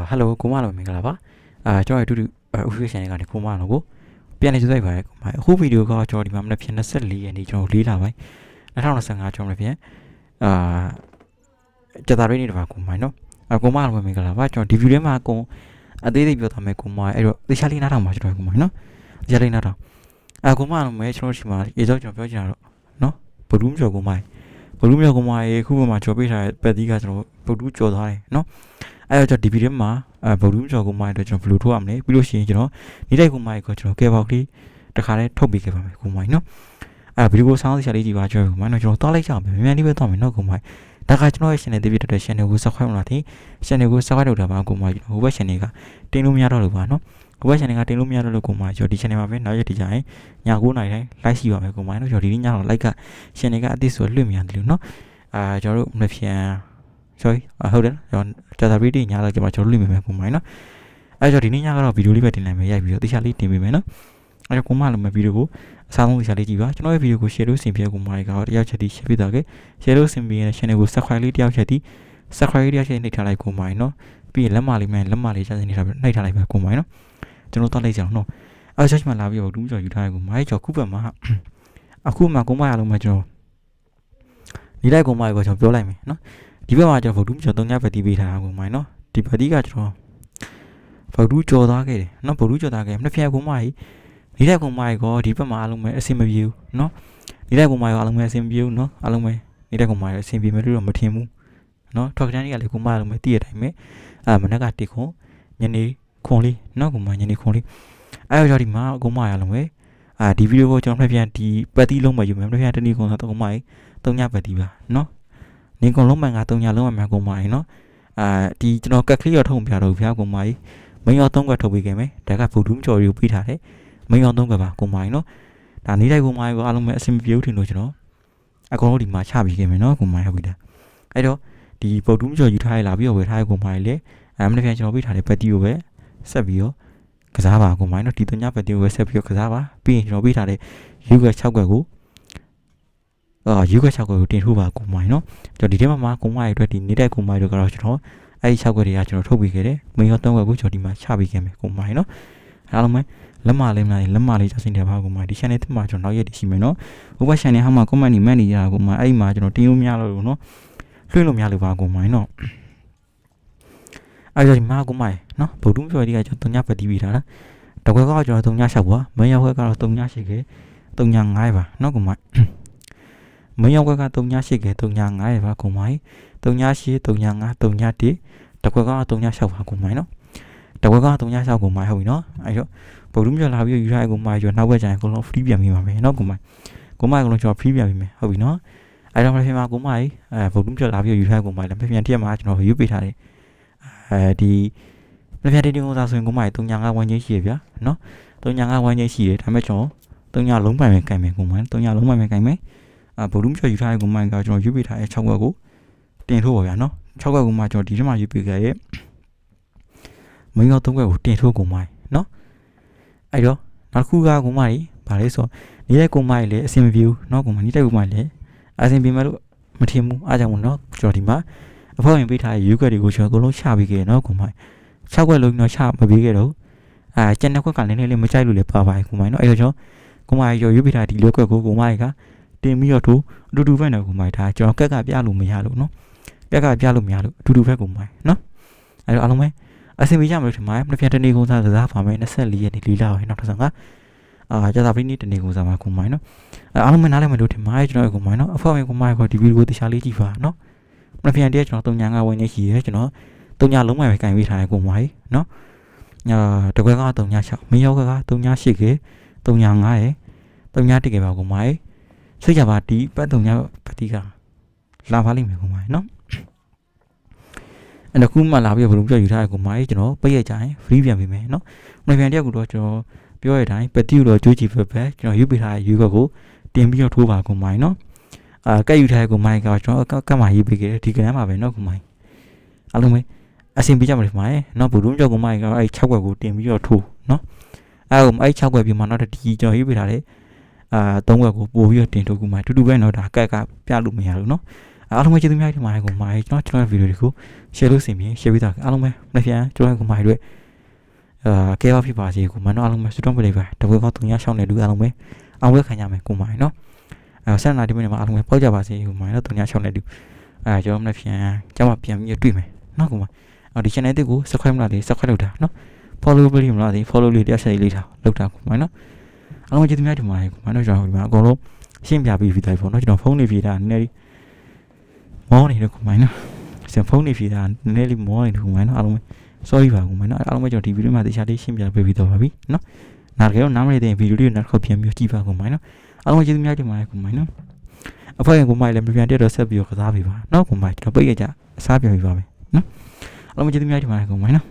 hello ကိုမလိုမင်္ဂလာပါကျွန်တော်တို့official ကနေကိုမလိုကိုပြန်နေကြိုက်ပါတယ်ကိုမအခုဗီဒီယိုကကျွန်တော်ဒီမှာမနေ့ဖြန်24ရက်နေ့ကျွန်တော်လေးလာပိုင်း2025ကျွန်တော်လည်းပြန်ကြတာရင်းနေတော့ကိုမနော်ကိုမလိုမင်္ဂလာပါကျွန်တော်ဒီဗီဒီယိုမှာကိုအသေးသေးပြောထားမယ်ကိုမအဲ့တော့တခြားလေးနားထောင်ပါကျွန်တော်ကိုမနော်တခြားလေးနားထောင်ကိုမလိုမဲကျွန်တော်ရှိမှာရေစောကျွန်တော်ပြောချင်တာတော့နော်ဘဒူးကျော်ကိုမဘဒူးကျော်ကိုမရေခုမှကျွန်တော်ပေးထားတဲ့ပတ်သီးကကျွန်တော်ဘဒူးကျော်သွားတယ်နော်အဲ့တော့ဒီဗီဒီယိုမှာဗုဒ္ဓကျော်ကိုမိုင်းတော့ကျွန်တော်ဘယ်လိုထုတ်ရမလဲပြီးလို့ရှိရင်ကျွန်တော်နေတဲ့ကိုမိုင်းကိုကျွန်တော်ကဲပေါက်လေးတခါတည်းထုတ်ပေးခဲ့ပါမယ်ကိုမိုင်းနော်အဲ့ဗီဒီယိုဆောင်းစရာလေးကြည့်ပါကျွန်တော်မိုင်းတော့ကျွန်တော်တောက်လိုက်ကြအောင်မြန်မြန်လေးပဲတောက်မယ်နော်ကိုမိုင်းဒါကကျွန်တော်ရဲ့ channel တပည့်တဲ့ channel ကို subscribe လုပ်လာတယ် channel ကို subscribe လုပ်တာပါကိုမိုင်းဟိုဘက် channel ကတင်လို့မရတော့လို့ပါနော်ဟိုဘက် channel ကတင်လို့မရတော့လို့ကိုမိုင်းကျွန်တော်ဒီ channel မှာပဲနောက်ရက်ဒီကြရင်ည9:00တိုင်း live ရှိပါမယ်ကိုမိုင်းနော်ကျွန်တော်ဒီနေ့ညတော့ like က channel ကအသစ်ဆိုလွှင့်မြန်တယ်လို့နော်ကျွန်တော်တို့မပြန် sorry ဟုတ်တယ်ကျွန်တော်ကြာတာဗီဒီယိုညလာကြမှာကျွန်တော်လွှင့်မိမယ်ကိုမိုင်းနော်အဲ့တော့ဒီနေ့ညကတော့ဗီဒီယိုလေးပဲတင်လိုက်မယ်ရိုက်ပြီးတော့တခြားလေးတင်ပေးမယ်နော်အဲ့တော့ကိုမလိုမဲ့ဗီဒီယိုကိုအစားဆုံးတခြားလေးကြည့်ပါကျွန်တော်ရဲ့ဗီဒီယိုကို share လို့ဆင်ပြေကိုမိုင်းကတော့တယောက်ချက်တီး share ပေးတာက share လို့ဆင်ပြေတဲ့ channel ကို subscribe လေးတယောက်ချက်တီး subscribe လေးတယောက်ချက်နှိပ်ထားလိုက်ကိုမိုင်းနော်ပြီးရင်လက်မလေးချစနေထားပြီးနှိပ်ထားလိုက်ပါကိုမိုင်းနော်ကျွန်တော်တောက်လိုက်ကြအောင်နော်အဲ့ search မှာလာပြီးတော့ဒူးကျော်ယူထားရကိုမိုင်းကျော်ခုပတ်မှာအခုမှကိုမိုင်းရလုံးမှာကျွန်တော်ဒီလိုက်ကိုမိုင်းကိုကျွန်တော်ပြောလိုက်မယ်နော်ဒီဘက်မှာကျွန်တော်ဗုဒ္ဓကျော်3ညပတ်တီးပေးထားတာကိုမိုင်းနော်ဒီပတ်တီးကကျွန်တော်ဗုဒ္ဓကျော်သားခဲ့တယ်နော်ဗုဒ္ဓကျော်သားခဲ့နှစ်ဖျက်ကိုမိုင်းဒီလိုက်ကိုမိုင်းကိုဒီဘက်မှာအားလုံးပဲအဆင်မပြေဘူးနော်ဒီလိုက်ကိုမိုင်းကိုအားလုံးပဲအဆင်မပြေဘူးနော်အားလုံးပဲဒီလိုက်ကိုမိုင်းအဆင်ပြေမယ်လို့တော့မထင်ဘူးနော်ထောက်ကန်ကြီးကလည်းကိုမိုင်းအားလုံးပဲတည့်ရတိုင်းပဲမနက်က1ခွန်ညနေခွန်လေးနော်ကိုမိုင်းညနေခွန်လေးအဲ့တော့ဒီမှာကိုမိုင်းအားလုံးပဲဒီဗီဒီယိုကိုကျွန်တော်နှစ်ဖျက်ဒီပတ်တီးလုံးပဲယူမယ်နှစ်ဖျက်တနည်းခွန်ဆိုတော့ကိုမိုင်း3ညပတ်တီးပါနော်နေကုန်လုံးမှန်က3ညလုံးမှန်ကိုမိုင်းနော်ဒီကျွန်တော်ကက်ကလေးရထုံပြတော့ဗျာကိုမိုင်းမင်းရော3ခွက်ထုတ်ပေးခဲ့မယ်ဒါကဗုဒ္ဓကျော်ရီကိုပြီးထားတယ်မင်းရော3ခွက်ပါကိုမိုင်းနော်ဒါနေလိုက်ကိုမိုင်းကိုအားလုံးပဲအဆင်ပြေဦးထင်လို့ကျွန်တော်အကောင်လုံးဒီမှာချပြီးခဲ့မယ်နော်ကိုမိုင်းဟုတ်ပြီလားအဲ့တော့ဒီဗုဒ္ဓကျော်ယူထားရလာပြီးတော့ဝယ်ထားရကိုမိုင်းလေမနေ့ကကျွန်တော်ပြီးထားတဲ့ပတ်တီကိုပဲဆက်ပြီးတော့ကစားပါကိုမိုင်းနော်ဒီ3ညပတ်တီကိုပဲဆက်ပြီးတော့ကစားပါပြီးရင်ကျွန်တော်ပြီးထားတဲ့ယူက6ခွက်ကိုယူက6ခွက်ကိုတင်ထိုးပါကိုမိုင်းနော်ကျွန်တော်ဒီထဲမှာကိုမိုင်းအတွက်ဒီနေတဲ့ကိုမိုင်းတို့ကတော့ကျွန်တော်အဲ့ဒီ6ခွက်တွေကကျွန်တော်ထုတ်ပြီးခဲ့တယ်မင်းရော3ခွက်ကိုကျွန်တော်ဒီမှာချပြီးခဲ့မယ်ကိုမိုင်းနော်အားလုံးပဲလက်မလေးကြောက်စင်တယ်ပါကိုမိုင်းဒီ channel ထဲမှာကျွန်တော်နောက်ရက်တည်ရှိမယ်နော်ဟိုဘက် channel ဟာမှာ comment နေမှတ်နေကြတာကိုမိုင်းအဲ့ဒီမှာကျွန်တော်တင်လို့မရလို့နော်လွှင့်လို့မရလို့ပါကိုမိုင်းနော်အဲ့ဒီမှာကိုမိုင်းနော်ဗုဒ္ဓကျော်ဒီကကျွန်တော်3ညပတ်တီးပြီးတာလားတခွက်ကကျွန်တော်3ည6ပါမင်းရောခွက်ကတော့3ည8ခဲ့3ည9ပါနော်ကိုမိုင်းမင်းရောခွက်က3ည8ခဲ့3ည9ပါကိုမိုင်း3ည8 3ည9 3ည1တခွက်က3ည6ပါကိုမိုင်းနော်တခွက်က3ည6ကိုမိုင်းဟုတ်ပြီနော်အဲ့တော့ဗုဒ္ဓကျော်လာပြီးယူထားကိုမိုင်းကျွန်တော်နောက်ဘက်ကျရင်အကုန်လုံး free ပြန်ပြီးပါမယ်နော်ကိုမိုင်းအကုန်လုံးကျွန်တော် free ပြန်ပြီးမယ်ဟုတ်ပြီနော်အဲ့တော့မဖြစ်မှာကိုမိုင်းဗုဒ္ဓကျော်လာပြီးယူထားကိုမိုင်းလည်းပြန်တက်မှာကျွန်တော်ယူပေးထားတယ်ဒီပြန်တက်တင်ကိုစားဆိုရင်ကိုမိုင်း3ည9ဝန်းကျင်းရှိရဗျာနော်3ည9ဝန်းကျင်းရှိတယ်ဒါပေမဲ့ကျွန်တော်3ညလုံးပိုင်ပဲကင်မယ်ကိုမိုင်း3ညလုံးပိုင်ပဲကင်မယ်ဗုဒ္ဓကျော်ယူထားကိုမိုင်းကကျွန်တော်ယူပေးထားတဲ့6ခွက်ကိုတင်ထိုးပါဗျာနော်6ခွက်ကိုမှကျွန်တော်ဒီထဲမှာယူပေးခဲ့ရဲ့မင်းရော3ခွက်ကိုတင်ထိုးကိုမိုင်းနော်အဲ့တော့နောက်တစ်ခုကကိုမိုင်းဗာလဲဆိုနေတဲ့ကိုမိုင်းလည်းအဆင်မပြေဘူးနော်ကိုမိုင်းနေတဲ့ကိုမိုင်းလည်းအဆင်ပြေမယ်လို့မထင်ဘူးအားကြောင့်မို့နော်ကျွန်တော်ဒီမှာအဖေဝင်ပေးထားတဲ့ယူခွက်တွေကိုကျွန်တော်အကုန်လုံးချပေးခဲ့နော်ကိုမိုင်း6ခွက်လုံးတော့ချမပေးခဲ့တော့ကျန်တဲ့ခွက်ကလည်းနည်းနည်းလေးမကြိုက်လို့လည်းပါပါတယ်ကိုမိုင်းနော်အဲ့တော့ကျွန်တော်ကိုမိုင်းရောယူပေးထားဒီလိုခွက်ကိုမိုင်းကတင်ပြီးတော့ထိုးအတူတူပဲနော်ကိုမိုင်းဒါကျွန်တော်ကက်ကပြလို့မရလို့နော်ကက်ကပြလို့မရလို့အတူတူပဲကိုမိုင်းနော်အဲ့တော့အားလုံးပဲအဆင်ပြေကြမလို့ထင်ပါတယ်မနေ့ပြန်တနေ့ကုန်စားကစားပါမယ်24ရက်နေ့လီလာဝင်နောက်တစ်ဆန်ကကြာသာပရိနေ့တနေ့ကုန်စားမှာကိုမိုင်းနော်အားလုံးမနားလည်းမလို့ထင်ပါတယ်ကျွန်တော်ကိုမိုင်းနော်အဖေဝင်ကိုမိုင်းကဒီဗီဒီယိုကိုတခြားလေးကြည့်ပါနော်မနေ့ပြန်တည်းကျွန်တော်3ည9ဝင်နေရှိရဲကျွန်တော်3ညလုံးပဲကင်ပေးထားတယ်ကိုမိုင်းနော်တကွဲက3ည6မင်းရောက3ည8ခဲ့3ည9ရယ်3ည1ခဲ့ပါကိုမိုင်းစိတ်ကြပါဒီပတ်3ညပတ်တီးကလာပါလိမ့်မယ်ကိုမိုင်းနော်အဲ့တော့ခုမှလာပြီးဘလုံးပြောယူထားတဲ့ကိုမိုင်းကျွန်တော်ပိတ်ရကြရင် free ပြန်ပေးမယ်နော်မနေ့ပြန်တည်းကတော့ကျွန်တော်ပြောရတဲ့အတိုင်းပတ်တီးတော့ကြိုးကြည့်ပဲကျွန်တော်ယူပေးထားတဲ့ယူခွက်ကိုတင်ပြီးတော့ထိုးပါကိုမိုင်းနော်ကက်ယူထားတဲ့ကိုမိုင်းကကျွန်တော်ကတ်မှာရေးပေးခဲ့တယ်ဒီကနန်းမှာပဲနော်ကိုမိုင်းအားလုံးပဲအဆင်ပြေကြမှာလေမိုင်းနော်ဘုံကျော်ကိုမိုင်းကအဲ့6ခွက်ကိုတင်ပြီးတော့ထိုးနော်အဲ့6ခွက်ပြီးမှနောက်ဒီကျွန်တော်ရေးပေးထားတဲ့3ခွက်ကိုပို့ပြီးတော့တင်ထိုးကိုမိုင်းတူတူပဲနော်ဒါကက်ကပြလို့မရဘူးနော် အားလုံးပဲကျေးဇူးများတင်ပါတယ်ကိုမိုင်းကျွန်တော်ဗီဒီယိုတွေကို share လို့စင်ပြီး share ပေးတာအားလုံးပဲမပြန်ကျွန်တော်ကိုမိုင်းတို့ကဲပါဖြစ်ပါစေကိုမိုင်းတို့အားလုံးပဲစတောင်းပလေးပဲတပွဲကောင်း300ရှောင်းနေလူအားလုံးပဲအောင်ပွဲခံရမယ်ကိုမိုင်းနော်ဆက်လာဒီမိနစ်မှာအားလုံးပဲပေါက်ကြပါစေကိုမိုင်းနော်300ရှောင်းနေလူကျွန်တော်မပြန်ကျမပြန်ပြီးတွေ့မယ်နော်ကိုမိုင်းဒီ channel တစ်ကို subscribe မလုပ်သေး subscribe လုပ်တာနော် follow ပေးမလားသေး follow လေးတရားဆက်လေးထားလုပ်တာကိုမိုင်းနော်အားလုံးကျေးဇူးများတင်ပါတယ်ကိုမိုင်းနော်ကျွန်တော်ဒီမှာအကုန်လုံးရှင်းပြပြီးပြီတိုင်းပေါ့နော်ကျွန်တော်ဖုန်းနေပြေးတာနည်းနည်းလေးမောနေတယ်ကိုမိုင်းနော်စင်ဖုန်းနေပြေးတာနည်းနည်းလေးမောနေတယ်ကိုမိုင်းနော်အားလုံး sorry ပါကိုမိုင်းနော်အားလုံးပဲကျွန်တော်ဒီဗီဒီယိုမှာတရားလေးရှင်းပြပေးပြီးတော့ပါပြီနော်နောက်ကြတော့နားမရတဲ့ဗီဒီယိုလေးကိုနောက်တစ်ခေါက်ပြန်ပြီးကြည့်ပါကိုမိုင်းနော်အားလုံးကျေးဇူးများတင်ပါတယ်ကိုမိုင်းနော်အဖွဲ့ကိုမိုင်းလည်းပြန်တက်တော့ဆက်ပြီးတော့ကစားပေးပါနော်ကိုမိုင်းကျွန်တော်ပိတ်ရကြအစားပြန်ပြီးပါမယ်နော်အားလုံးကျေးဇူးများတင်ပါတယ်ကိုမိုင်းနော်